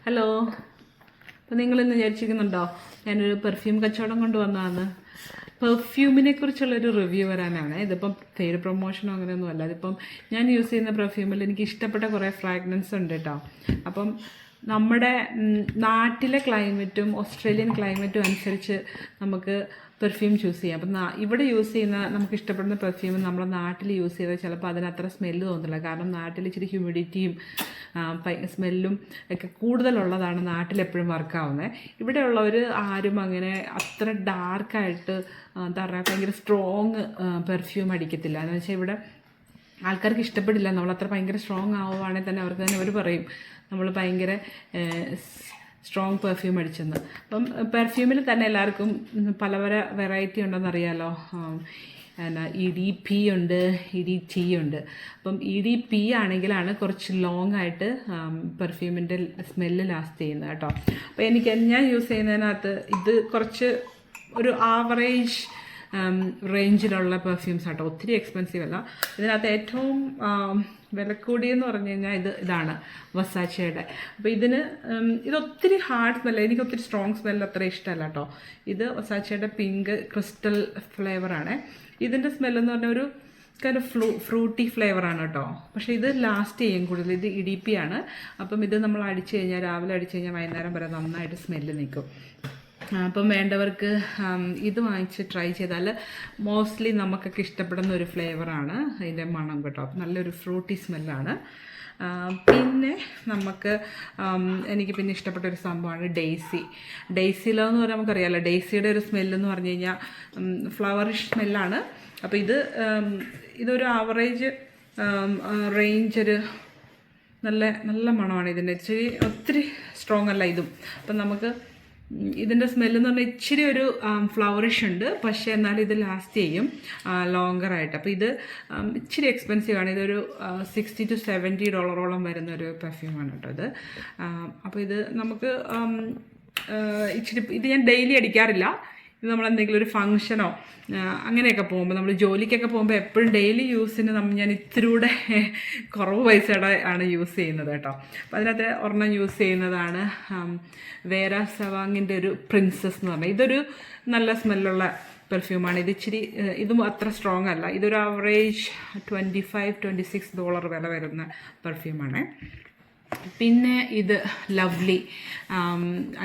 Hello. അപ്പോൾ നിങ്ങളിന്ന് വിചാരിച്ചിരിക്കുന്നുണ്ടോ ഞാനൊരു perfume കച്ചവടം കൊണ്ടുവന്നതാണ്. പെർഫ്യൂമിനെ കുറിച്ചുള്ളൊരു റിവ്യൂ വരാനാണ്. ഇതിപ്പം പെയ്ഡ് പ്രൊമോഷനോ അങ്ങനെയൊന്നും അല്ല. ഇതിപ്പം ഞാൻ യൂസ് ചെയ്യുന്ന പെർഫ്യൂമിൽ എനിക്ക് ഇഷ്ടപ്പെട്ട കുറേ ഫ്രാഗ്രൻസ് ഉണ്ട് കേട്ടോ. അപ്പം നമ്മുടെ നാട്ടിലെ ക്ലൈമറ്റും ഓസ്ട്രേലിയൻ ക്ലൈമറ്റും അനുസരിച്ച് നമുക്ക് പെർഫ്യൂം ചൂസ് ചെയ്യാം. അപ്പം ഇവിടെ യൂസ് ചെയ്യുന്ന നമുക്ക് ഇഷ്ടപ്പെടുന്ന പെർഫ്യൂം നമ്മുടെ നാട്ടിൽ യൂസ് ചെയ്താൽ ചിലപ്പോൾ അതിനത്ര സ്മെല്ല് തോന്നില്ല. കാരണം നാട്ടിൽ ഇച്ചിരി ഹ്യൂമിഡിറ്റിയും സ്മെല്ലും ഒക്കെ കൂടുതലുള്ളതാണ് നാട്ടിലെപ്പോഴും വർക്കാവുന്നത്. ഇവിടെയുള്ളവർ ആരും അങ്ങനെ അത്ര ഡാർക്കായിട്ട് എന്താ പറയുക ഭയങ്കര സ്ട്രോങ് പെർഫ്യൂം അടിക്കത്തില്ല. എന്ന് വെച്ചാൽ ഇവിടെ ആൾക്കാർക്ക് ഇഷ്ടപ്പെടില്ല. നമ്മളത്ര ഭയങ്കര സ്ട്രോങ് ആവുകയാണെങ്കിൽ തന്നെ അവർക്ക് തന്നെ അവർ പറയും നമ്മൾ ഭയങ്കര സ്ട്രോങ് പെർഫ്യൂം അടിച്ചെന്ന്. അപ്പം പെർഫ്യൂമിൽ തന്നെ എല്ലാവർക്കും പല പല വെറൈറ്റി ഉണ്ടെന്നറിയാമല്ലോ. എന്നാ EDP ഉണ്ട്, EDT ഉണ്ട്. അപ്പം EDP ആണെങ്കിലാണ് കുറച്ച് ലോങ് ആയിട്ട് പെർഫ്യൂമിൻ്റെ സ്മെല്ല് ലാസ്റ്റ് ചെയ്യുന്നത് കേട്ടോ. അപ്പോൾ ഞാൻ യൂസ് ചെയ്യുന്നതിനകത്ത് ഇത് കുറച്ച് ഒരു ആവറേജ് റേഞ്ചിലുള്ള പെർഫ്യൂംസ് ആട്ടോ. ഒത്തിരി എക്സ്പെൻസീവ് അല്ല. ഇതിനകത്ത് ഏറ്റവും വില കൂടിയെന്ന് പറഞ്ഞു കഴിഞ്ഞാൽ ഇതാണ് വസാച്ചയുടെ. അപ്പോൾ ഇതൊത്തിരി ഹാർഡ് സ്മെല്ല്, എനിക്ക് ഒത്തിരി സ്ട്രോങ് സ്മെല്ല് അത്ര ഇഷ്ടമല്ല കേട്ടോ. ഇത് വസാച്ചയുടെ പിങ്ക് ക്രിസ്റ്റൽ ഫ്ലേവറാണ്. ഇതിൻ്റെ സ്മെല്ലെന്ന് പറഞ്ഞാൽ ഒരു ഫ്രൂട്ടി ഫ്ലേവറാണ് കേട്ടോ. പക്ഷേ ഇത് ലാസ്റ്റ് ചെയ്യും കൂടുതൽ. ഇത് EDP ആണ്. അപ്പം ഇത് നമ്മൾ അടിച്ചു കഴിഞ്ഞാൽ രാവിലെ അടിച്ചു കഴിഞ്ഞാൽ വൈകുന്നേരം വരെ നന്നായിട്ട് സ്മെല്ല് നിൽക്കും. അപ്പം വേണ്ടവർക്ക് ഇത് വാങ്ങിച്ച് ട്രൈ ചെയ്താൽ മോസ്റ്റ്ലി നമുക്കൊക്കെ ഇഷ്ടപ്പെടുന്ന ഒരു ഫ്ലേവറാണ് ഇതിൻ്റെ മണം കേട്ടോ. നല്ലൊരു ഫ്രൂട്ടി സ്മെല്ലാണ്. പിന്നെ നമുക്ക് എനിക്ക് പിന്നെ ഇഷ്ടപ്പെട്ട ഒരു സംഭവമാണ് ഡെയ്സിലോ എന്ന് പറഞ്ഞാൽ നമുക്കറിയാമല്ലോ. ഡെയ്സിയുടെ ഒരു സ്മെല്ലെന്ന് പറഞ്ഞു കഴിഞ്ഞാൽ ഫ്ലവറിഷ് സ്മെല്ലാണ്. അപ്പോൾ ഇതൊരു ആവറേജ് റേഞ്ച് ഒരു നല്ല മണമാണ് ഇതിൻ്റെ. ഒത്തിരി സ്ട്രോങ് അല്ല ഇതും. അപ്പം നമുക്ക് ഇതിൻ്റെ സ്മെല്ലെന്ന് പറഞ്ഞാൽ ഇച്ചിരി ഒരു ഫ്ലവറിഷ് ഉണ്ട്, പക്ഷേ എന്നാലും ഇത് ലാസ്റ്റ് ചെയ്യും ലോങ്കറായിട്ട്. അപ്പോൾ ഇത് ഇച്ചിരി എക്സ്പെൻസീവ് ആണ്. ഇതൊരു $60 to $70 വരുന്നൊരു പെർഫ്യൂമാണ് കേട്ടോ ഇത്. അപ്പോൾ ഇത് നമുക്ക് ഇത് ഞാൻ ഡെയിലി അടിക്കാറില്ല. ഇത് നമ്മളെന്തെങ്കിലും ഒരു ഫങ്ഷനോ അങ്ങനെയൊക്കെ പോകുമ്പോൾ, നമ്മൾ ജോലിക്കൊക്കെ പോകുമ്പോൾ എപ്പോഴും ഡെയിലി യൂസിന് ഞാൻ ഇത്തിരി കൂടെ കുറവ് പൈസയുടെ ആണ് യൂസ് ചെയ്യുന്നത് കേട്ടോ. അപ്പോൾ അതിനകത്ത് ഒരെണ്ണം യൂസ് ചെയ്യുന്നതാണ് വേര സവാങ്ങിൻ്റെ ഒരു പ്രിൻസസ് എന്ന് പറഞ്ഞാൽ. ഇതൊരു നല്ല സ്മെല്ലുള്ള പെർഫ്യൂമാണ്. ഇതും അത്ര സ്ട്രോങ് അല്ല. ഇതൊരു ആവറേജ് $25-26 വില വരുന്ന പെർഫ്യൂമാണ്. പിന്നെ ഇത് ലവ്ലി,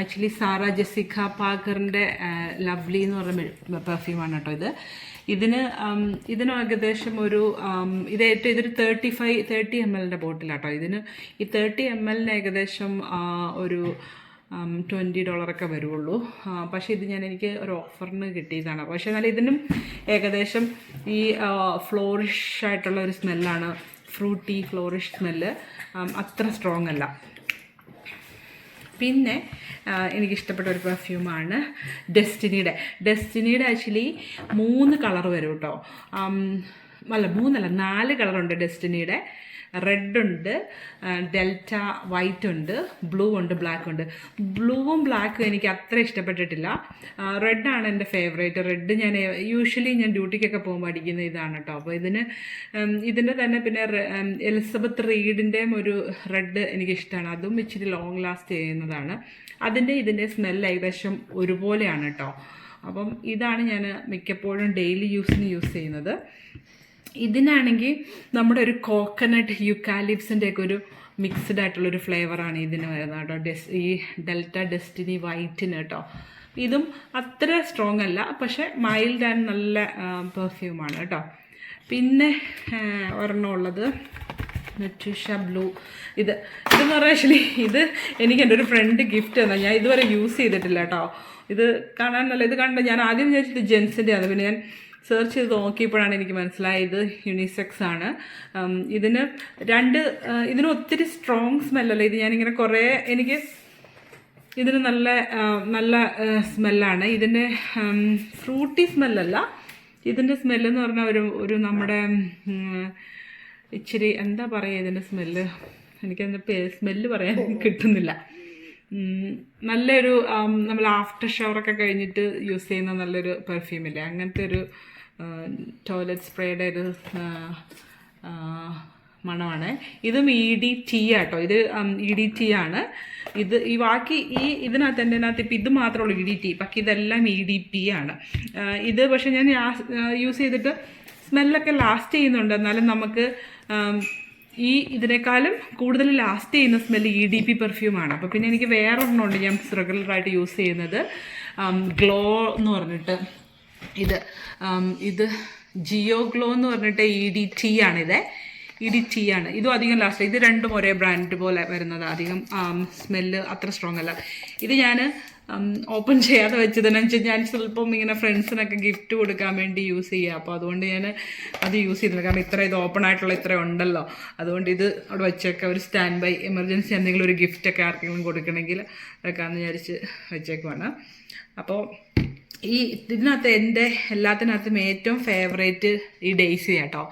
ആക്ച്വലി സാറ ജെസിക്ക പാക്കറിൻ്റെ ലവ്ലി എന്ന് പറഞ്ഞ പെർഫ്യൂമാണ് കേട്ടോ. ഇതിന് ഏകദേശം ഇതൊരു 30 ml ബോട്ടിലാട്ടോ. ഈ 30 ml ഏകദേശം ഒരു $20 വരുള്ളൂ. പക്ഷേ ഇത് എനിക്ക് ഒരു ഓഫറിന് കിട്ടിയതാണ്. പക്ഷേ എന്നാലും ഇതിനും ഏകദേശം ഈ ഫ്ലോറിഷ് ആയിട്ടുള്ള ഒരു സ്മെല്ലാണ്, ഫ്രൂട്ടി ഫ്ലോറിഷ് സ്മെല്ല്. അത്ര സ്ട്രോങ് അല്ല. പിന്നെ എനിക്കിഷ്ടപ്പെട്ട ഒരു പെർഫ്യൂമാണ് ഡെസ്റ്റിനിയുടെ ആക്ച്വലി 3 കളർ വരും കേട്ടോ. 4 കളറുണ്ട് ഡെസ്റ്റിനിയുടെ. റെഡ് ഉണ്ട്, ഡെൽറ്റ വൈറ്റ് ഉണ്ട്, ബ്ലൂ ഉണ്ട്, ബ്ലാക്ക് ഉണ്ട്. ബ്ലൂവും ബ്ലാക്കും എനിക്ക് അത്ര ഇഷ്ടപ്പെട്ടിട്ടില്ല. റെഡാണ് എൻ്റെ ഫേവറേറ്റ്. റെഡ് ഞാൻ ഡ്യൂട്ടിക്കൊക്കെ പോകുമ്പോൾ അടിക്കുന്ന ഇതാണ് കേട്ടോ. അപ്പോൾ ഇതിൻ്റെ തന്നെ പിന്നെ എലിസബത്ത് റീഡിൻ്റെയും ഒരു റെഡ് എനിക്കിഷ്ടമാണ്. അതും ഇച്ചിരി ലോങ് ലാസ്റ്റ് ചെയ്യുന്നതാണ്. ഇതിൻ്റെ സ്മെല്ല് ഏകദേശം ഒരുപോലെയാണ് കേട്ടോ. അപ്പം ഇതാണ് ഞാൻ മിക്കപ്പോഴും ഡെയിലി യൂസ് ചെയ്യുന്നത്. ഇതിനാണെങ്കിൽ നമ്മുടെ ഒരു കോക്കനട്ട് യുക്കാലിപ്സിൻ്റെ ഒക്കെ ഒരു മിക്സ്ഡ് ആയിട്ടുള്ളൊരു ഫ്ലേവറാണ് ഇതിന് വരുന്നത് കേട്ടോ. ഈ ഡെൽറ്റ ഡെസ്റ്റിനി വൈറ്റിന് കേട്ടോ. ഇതും അത്ര സ്ട്രോങ് അല്ല, പക്ഷേ മൈൽഡ് ആൻഡ് നല്ല പെർഫ്യൂമാണ് കേട്ടോ. പിന്നെ ഒരെണ്ണം ഉള്ളത് നെറ്റൂഷ ബ്ലൂ. ഇതെന്ന് പറഞ്ഞാൽ ആക്ച്വലി എനിക്ക് എൻ്റെ ഒരു ഫ്രണ്ട് ഗിഫ്റ്റ് തന്നാൽ. ഞാൻ ഇതുവരെ യൂസ് ചെയ്തിട്ടില്ല കേട്ടോ. ഇത് കാണാൻ ഇത് കണ്ട ഞാൻ ആദ്യം വിചാരിച്ചത് ജെൻസിൻ്റെ ആണ്. പിന്നെ ഞാൻ സെർച്ച് ചെയ്ത് നോക്കിയപ്പോഴാണ് എനിക്ക് മനസ്സിലായത് യൂണിസെക്സ് ആണ്. ഇതിന് ഒത്തിരി സ്ട്രോങ് സ്മെല്ലല്ല. ഞാനിങ്ങനെ ഇതിന് നല്ല സ്മെല്ലാണ്. ഇതിൻ്റെ ഫ്രൂട്ടി സ്മെല്ലല്ല. ഇതിൻ്റെ സ്മെല്ലെന്ന് പറഞ്ഞാൽ ഒരു നമ്മുടെ ഇച്ചിരി എന്താ പറയുക ഇതിൻ്റെ സ്മെല്ല്, എനിക്കതിൻ്റെ സ്മെല്ല് പറയാൻ കിട്ടുന്നില്ല. നല്ലൊരു നമ്മൾ ആഫ്റ്റർ ഷവറൊക്കെ കഴിഞ്ഞിട്ട് യൂസ് ചെയ്യുന്ന നല്ലൊരു പെർഫ്യൂമില്ലേ, അങ്ങനത്തെ ഒരു ടോയ്ലറ്റ് സ്പ്രേയുടെ ഒരു മണമാണ്. ഇതും EDT ആട്ടോ, ഇത് EDT ആണ്. ഇത് ഈ ബാക്കി ഇതിനകത്ത് എൻ്റെ അകത്ത് ഇപ്പം ഇത് മാത്രമേ ഉള്ളൂ EDT, ബാക്കി ഇതെല്ലാം EDP ആണ്. ഇത് പക്ഷേ ഞാൻ യൂസ് ചെയ്തിട്ട് സ്മെല്ലൊക്കെ ലാസ്റ്റ് ചെയ്യുന്നുണ്ട്. എന്നാലും നമുക്ക് ഇതിനേക്കാളും കൂടുതൽ ലാസ്റ്റ് ചെയ്യുന്ന സ്മെല്ല് EDP പെർഫ്യൂമാണ്. അപ്പോൾ പിന്നെ എനിക്ക് വേറെ ഒരെണ്ണമുണ്ട് ഞാൻ റെഗുലറായിട്ട് യൂസ് ചെയ്യുന്നത്, ഗ്ലോ എന്ന് പറഞ്ഞിട്ട്. ഇത് ജിയോ ഗ്ലോ എന്ന് പറഞ്ഞിട്ട് EDT ആണിത്. EDT ആണ്. ഇതും അധികം ലാസ്റ്റ്. ഇത് രണ്ടും ഒരേ ബ്രാൻഡ് പോലെ വരുന്നത്, അധികം സ്മെല്ല് അത്ര സ്ട്രോങ് അല്ല. ഇത് ഞാൻ ഓപ്പൺ ചെയ്യാതെ വെച്ചതെന്നു വെച്ചാൽ ഞാൻ ചിലപ്പം ഇങ്ങനെ ഫ്രണ്ട്സിനൊക്കെ ഗിഫ്റ്റ് കൊടുക്കാൻ വേണ്ടി യൂസ് ചെയ്യുക. അപ്പോൾ അതുകൊണ്ട് ഞാൻ അത് യൂസ് ചെയ്തില്ല. കാരണം ഇത് ഓപ്പൺ ആയിട്ടുള്ള ഇത്ര ഉണ്ടല്ലോ, അതുകൊണ്ട് ഇത് അവിടെ വെച്ചൊക്കെ ഒരു സ്റ്റാൻഡ് ബൈ എമർജൻസി എന്തെങ്കിലും ഒരു ഗിഫ്റ്റൊക്കെ ആർക്കെങ്കിലും കൊടുക്കണമെങ്കിൽ വെക്കാമെന്ന് വിചാരിച്ച് വെച്ചേക്കുവാണ്. അപ്പോൾ ഇതിനകത്ത് എൻ്റെ എല്ലാത്തിനകത്തും ഏറ്റവും ഫേവറേറ്റ് ഈ ഡെയ്സി കേട്ടോ.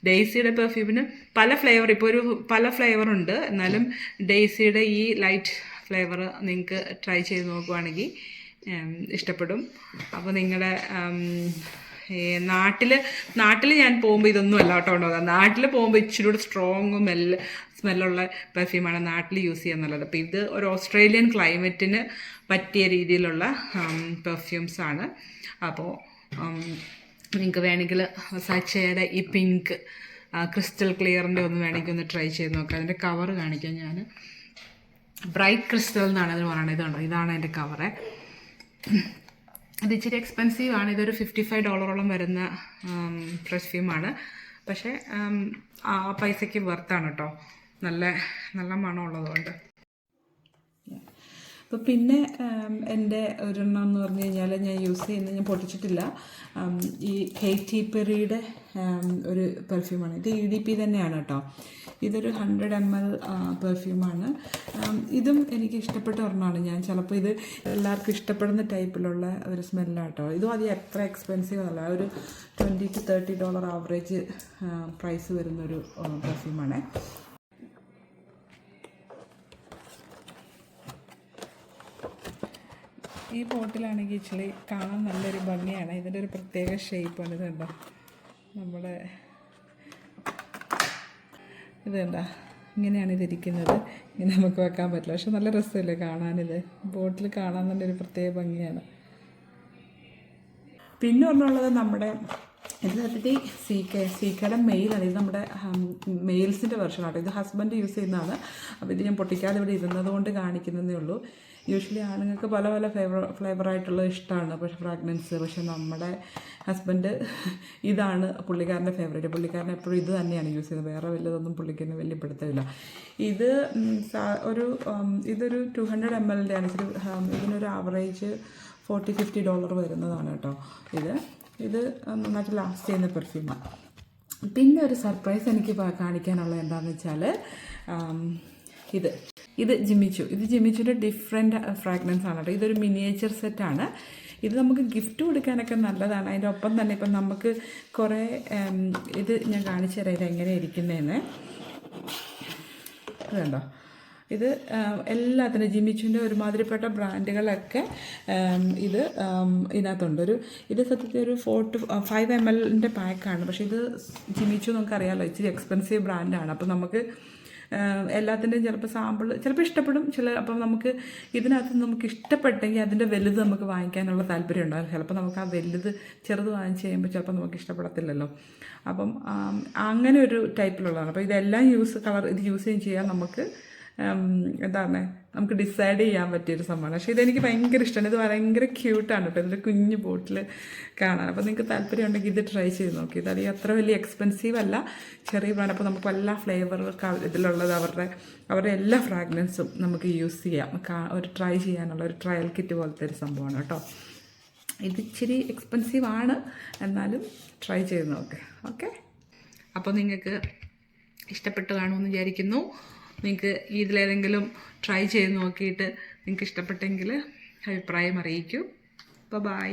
ഡെയ്സിയുടെ പെർഫ്യൂമിന് പല ഫ്ലേവറുണ്ട്. എന്നാലും ഡെയ്സിയുടെ ഈ ലൈറ്റ് ഫ്ലേവർ നിങ്ങൾക്ക് ട്രൈ ചെയ്ത് നോക്കുവാണെങ്കിൽ ഇഷ്ടപ്പെടും. അപ്പോൾ നിങ്ങളുടെ നാട്ടിൽ ഞാൻ പോകുമ്പോൾ ഇതൊന്നും അല്ല കേട്ടോ ഉണ്ടാകുക. നാട്ടിൽ പോകുമ്പോൾ ഇച്ചിരി കൂടെ സ്ട്രോങ് സ്മെല്ലുള്ള പെർഫ്യൂമാണ് നാട്ടിൽ യൂസ് ചെയ്യാൻ നല്ലത്. അപ്പോൾ ഇത് ഒരു ഓസ്ട്രേലിയൻ ക്ലൈമറ്റിന് പറ്റിയ രീതിയിലുള്ള പെർഫ്യൂംസാണ്. അപ്പോൾ നിങ്ങൾക്ക് വേണമെങ്കിൽ സച്ചയുടെ ഈ പിങ്ക് ക്രിസ്റ്റൽ ക്ലിയറിൻ്റെ ഒന്ന് വേണമെങ്കിൽ ഒന്ന് ട്രൈ ചെയ്ത് നോക്കാം. അതിൻ്റെ കവർ കാണിക്കാം ഞാൻ. ബ്രൈറ്റ് ക്രിസ്റ്റൽ എന്നാണ് അതിന് പറയുന്നത്. ഇതാണ് എൻ്റെ കവറ്. ഇത് ഇച്ചിരി എക്സ്പെൻസീവ് ആണ്. ഇതൊരു $55 വരുന്ന പെർഫ്യൂമാണ്. പക്ഷേ ആ പൈസയ്ക്ക് വർത്താണ് കേട്ടോ. നല്ല മണമുള്ളതുകൊണ്ട്. അപ്പോൾ പിന്നെ എൻ്റെ ഒരെണ്ണം എന്ന് പറഞ്ഞു കഴിഞ്ഞാൽ ഞാൻ യൂസ് ചെയ്യുന്നത്, ഞാൻ പൊട്ടിച്ചിട്ടില്ല, ഈ കെയ്റ്റി പെറിയുടെ ഒരു പെർഫ്യൂമാണ്. ഇത് EDP തന്നെയാണ് കേട്ടോ. ഇതൊരു 100 ml പെർഫ്യൂമാണ്. ഇതും എനിക്ക് ഇഷ്ടപ്പെട്ട ഒരെണ്ണമാണ്. ഞാൻ ചിലപ്പോൾ ഇത് എല്ലാവർക്കും ഇഷ്ടപ്പെടുന്ന ടൈപ്പിലുള്ള ഒരു സ്മെല്ലാണ് കേട്ടോ. ഇതും അധികം എത്ര എക്സ്പെൻസീവ് അല്ല, ഒരു $20 to $30 ആവറേജ് പ്രൈസ് വരുന്നൊരു പെർഫ്യൂമാണ്. ഈ ബോട്ടിലാണെങ്കിൽ ഇച്ചിരി കാണാൻ നല്ലൊരു ഭംഗിയാണ്. ഇതിൻ്റെ ഒരു പ്രത്യേക ഷേപ്പാണ്. ഇത് കണ്ടോ, നമ്മുടെ ഇത് കണ്ടോ, ഇങ്ങനെയാണ് ഇതിരിക്കുന്നത്. ഇങ്ങനെ നമുക്ക് വെക്കാൻ പറ്റില്ല, പക്ഷെ നല്ല രസമല്ലേ കാണാനിത്. ബോട്ടിൽ കാണാൻ നല്ലൊരു പ്രത്യേക ഭംഗിയാണ്. പിന്നെ ഒന്നുള്ളത് നമ്മുടെ ഇത് സത്യത്തിൽ സീക്കയുടെ മെയിലാണ്. ഇത് നമ്മുടെ മെയിൽസിൻ്റെ വെർഷനാണ്. ഇത് ഹസ്ബൻഡ് യൂസ് ചെയ്യുന്നതാണ്. അപ്പോൾ ഇത് ഞാൻ പൊട്ടിക്കാതെ ഇവിടെ ഇരുന്നത് കൊണ്ട് കാണിക്കുന്നതേ ഉള്ളൂ. യൂഷ്വലി ആണുങ്ങൾക്ക് പല ഫ്ലേവറായിട്ടുള്ള ഇഷ്ടമാണ്, പക്ഷേ ഫ്രാഗ്രൻസ്. പക്ഷേ നമ്മുടെ ഹസ്ബൻഡ് ഇതാണ് പുള്ളിക്കാരൻ്റെ ഫേവറേറ്റ്. പുള്ളിക്കാരൻ എപ്പോഴും ഇത് തന്നെയാണ് യൂസ് ചെയ്യുന്നത്. വേറെ വല്ലതൊന്നും പുള്ളിക്കാരന് വലിയ പിടുത്തമില്ല. ഇതൊരു 200 ml ആണ്. ഇതിനൊരു ആവറേജ് $40-50 വരുന്നതാണ് കേട്ടോ. ഇത് നന്നായിട്ട് ലാസ്റ്റ് ചെയ്യുന്ന പെർഫ്യൂമാണ്. പിന്നെ ഒരു സർപ്രൈസ് എനിക്ക് കാണിക്കാനുള്ളത് എന്താണെന്ന് വെച്ചാൽ ഇത് ജിമ്മിച്ചുവിൻ്റെ ഡിഫറെൻറ്റ് ഫ്രാഗ്രൻസ് ആണ് കേട്ടോ. ഇതൊരു മിനിയേച്ചർ സെറ്റാണ്. ഇത് നമുക്ക് ഗിഫ്റ്റ് കൊടുക്കാനൊക്കെ നല്ലതാണ്. അതിൻ്റെ ഒപ്പം തന്നെ ഇപ്പം നമുക്ക് കുറേ ഇത് ഞാൻ കാണിച്ചു തരാം ഇതെങ്ങനെ ഇരിക്കുന്നതെന്ന്. ഇതുണ്ടോ, ഇത് എല്ലാത്തിനും ജിമ്മിച്ചുവിൻ്റെ ഒരുമാതിരിപ്പെട്ട ബ്രാൻഡുകളൊക്കെ ഇതിനകത്തുണ്ട്. ഇത് സത്യത്തിൽ ഒരു 4 to 5 ml പാക്കാണ്. പക്ഷേ ഇത് ജിമ്മിച്ചു നമുക്കറിയാമല്ലോ, ഇച്ചിരി എക്സ്പെൻസീവ് ബ്രാൻഡാണ്. അപ്പോൾ നമുക്ക് എല്ലാത്തിൻ്റെയും ചിലപ്പോൾ ഇഷ്ടപ്പെടും അപ്പം നമുക്ക് ഇതിനകത്ത് നമുക്ക് ഇഷ്ടപ്പെട്ടെങ്കിൽ അതിൻ്റെ വലുത് നമുക്ക് വാങ്ങിക്കാനുള്ള താല്പര്യം ഉണ്ടാകും. ചിലപ്പോൾ നമുക്ക് ആ ചെറുത് വാങ്ങിച്ച് കഴിയുമ്പോൾ ചിലപ്പോൾ നമുക്ക് ഇഷ്ടപ്പെടത്തില്ലല്ലോ. അപ്പം അങ്ങനെ ഒരു ടൈപ്പിലുള്ളതാണ്. അപ്പോൾ ഇതെല്ലാം ഇത് യൂസ് ചെയ്യാൻ നമുക്ക് നമുക്ക് ഡിസൈഡ് ചെയ്യാൻ പറ്റിയൊരു സംഭവമാണ്. പക്ഷേ ഇതെനിക്ക് ഭയങ്കര ഇഷ്ടമാണ്. ഇത് ഭയങ്കര ക്യൂട്ടാണ് കേട്ടോ. ഇതിൻ്റെ കുഞ്ഞു ബോട്ടിൽ കാണാൻ. അപ്പോൾ നിങ്ങൾക്ക് താല്പര്യം ഉണ്ടെങ്കിൽ ഇത് ട്രൈ ചെയ്ത് നോക്കി. ഇത് അത്ര വലിയ എക്സ്പെൻസീവ് അല്ല, ചെറിയ ബ്രാൻഡ്. അപ്പോൾ നമുക്ക് എല്ലാ ഫ്ലേവറുകൾക്ക് ഇതിലുള്ളത് അവരുടെ എല്ലാ ഫ്രാഗ്രൻസും നമുക്ക് യൂസ് ചെയ്യാം. ഒരു ട്രൈ ചെയ്യാനുള്ള ഒരു ട്രയൽ കിറ്റ് പോലത്തെ ഒരു സംഭവമാണ് കേട്ടോ. ഇത് ഇച്ചിരി എക്സ്പെൻസീവ് ആണ്, എന്നാലും ട്രൈ ചെയ്ത് നോക്ക്. ഓക്കെ, അപ്പോൾ നിങ്ങൾക്ക് ഇഷ്ടപ്പെട്ട് കാണുമെന്ന് വിചാരിക്കുന്നു. നിങ്ങൾക്ക് ഇതിലേതെങ്കിലും ട്രൈ ചെയ്ത് നോക്കിയിട്ട് നിങ്ങൾക്ക് ഇഷ്ടപ്പെട്ടെങ്കിൽ അഭിപ്രായം അറിയിക്കൂ. ബൈ.